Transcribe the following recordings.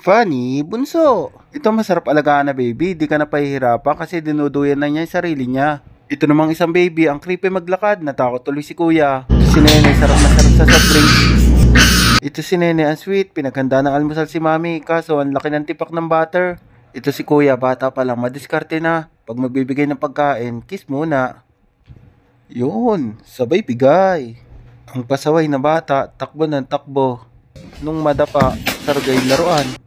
Funny, bunso. Ito masarap alagaan na baby, di ka na pahihirapan kasi dinuduyan na niya yung sarili niya. Ito namang isang baby, ang creepy maglakad, natakot tuloy si kuya. Ito si Nene, sarap na sarap sa soft drinks. Ito si Nene, ang sweet, pinaghanda ng almusal si mami, kaso ang laki ng tipak ng butter. Ito si kuya, bata pa lang, madiskarte na. Pag magbibigay ng pagkain, kiss muna. Yun, sabay bigay. Ang pasaway na bata, takbo ng takbo. Nung madapa, sargay laruan.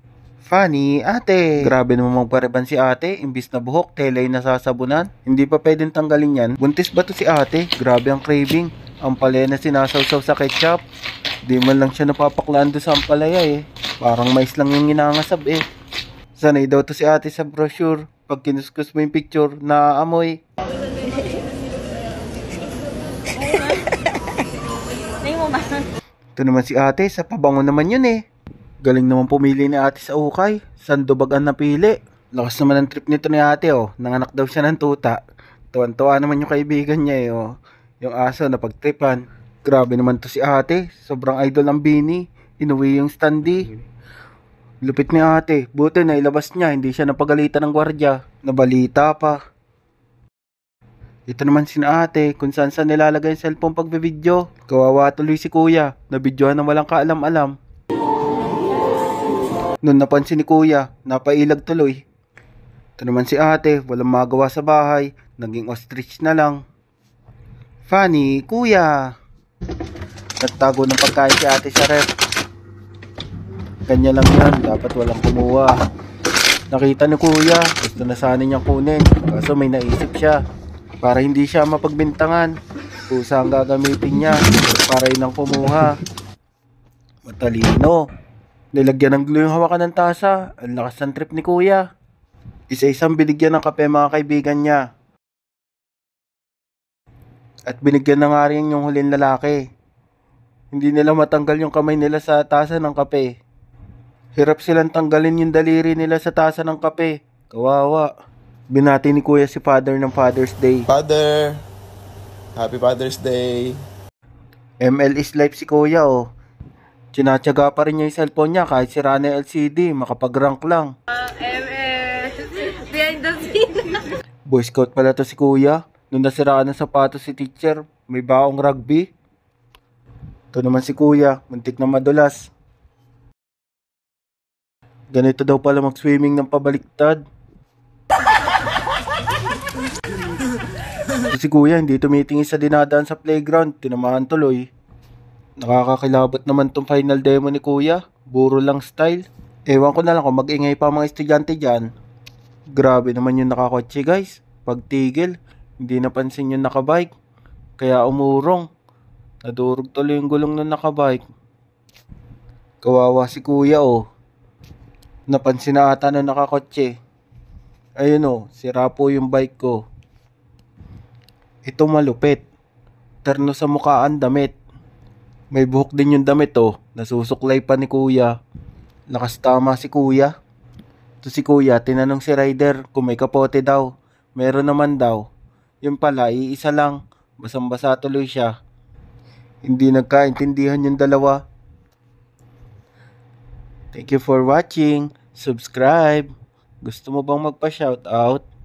Funny, ate. Grabe naman magpareban si ate. Imbis na buhok, telay na sasabunan. Hindi pa pwedeng tanggalin yan. Buntis ba to si ate? Grabe ang craving. Ang palaya na sinasawsaw sa ketchup. Di man lang siya napapaklaan doon sa ampalaya eh. Parang mais lang yung inangasab eh. Sanay daw to si ate sa brochure. Pag kinuskus mo yung picture, naaamoy. Ito naman si ate, sa pabango naman yun eh. Galing naman pumili ni ate sa ukay. Sandobag ang napili. Lakas naman ang trip nito ni ate oh. Nanganak daw siya ng tuta. Tuwan-tuwa naman yung kaibigan niya eh oh. Yung aso na pagtripan. Grabe naman to si ate. Sobrang idol ang Bini. Inuwi yung standee. Lupit ni ate. Buti na ilabas niya. Hindi siya napagalitan ng gwardya. Nabalita pa. Ito naman si ate, kung saan saan nilalagay yung cellphone pagbibidyo. Kawawa tuloy si kuya, nabidyohan ng walang kaalam-alam. Noon napansin ni kuya, napailag tuloy. Ito naman si ate, walang magawa sa bahay, naging ostrich na lang. Funny, kuya. Nagtago ng pagkain si ate sa ref. Kanya lang yan, dapat walang kumuha. Nakita ni kuya, gusto na sana niyang kunin, kaso may naisip siya. Para hindi siya mapagbintangan, pusa ang gagamitin niya para inang kumuha. Matalino. Nilagyan ng glue yung hawakan ng tasa. Ang lakas ng trip ni kuya. Isa-isang binigyan ng kape mga kaibigan niya. At binigyan na nga rin yung huling lalaki. Hindi nila matanggal yung kamay nila sa tasa ng kape. Hirap silang tanggalin yung daliri nila sa tasa ng kape. Kawawa. Binati ni kuya si father ng Father's Day. Father, Happy Father's Day. ML is life si kuya oh. Tinatyaga pa rin niya yung cellphone niya kahit sira na LCD, makapag-rank lang. ML, behind the scene. Boy Scout pala to si kuya. Nung nasiraan ng sapatos si teacher, may baong rugby. Ito naman si kuya, muntik na madulas. Ganito daw pala mag-swimming ng pabaliktad. Si kuya hindi tumitingin sa dinadaan sa playground, tinamaan tuloy. Nakakakilabot naman tong final demo ni kuya, buro lang style. Ewan ko na lang kung mag-ingay pa mga estudyante dyan. Grabe naman yung nakakotse guys, pagtigil, hindi napansin yung nakabike. Kaya umurong, nadurog tuloy yung gulong ng nakabike. Kawawa si kuya oh. Napansin na ata ng nakakotse. Ayun oh, sira po yung bike ko. Ito malupit. Terno sa mukha ang damit. May buhok din yung damit oh. Nasusuklay pa ni kuya. Lakas tama si kuya. Ito si kuya, tinanong si rider kung may kapote daw. Meron naman daw. Yung pala, iisa lang. Basang-basa tuloy siya. Hindi nagkaintindihan yung dalawa. Thank you for watching. Subscribe. Gusto mo bang magpa-shoutout?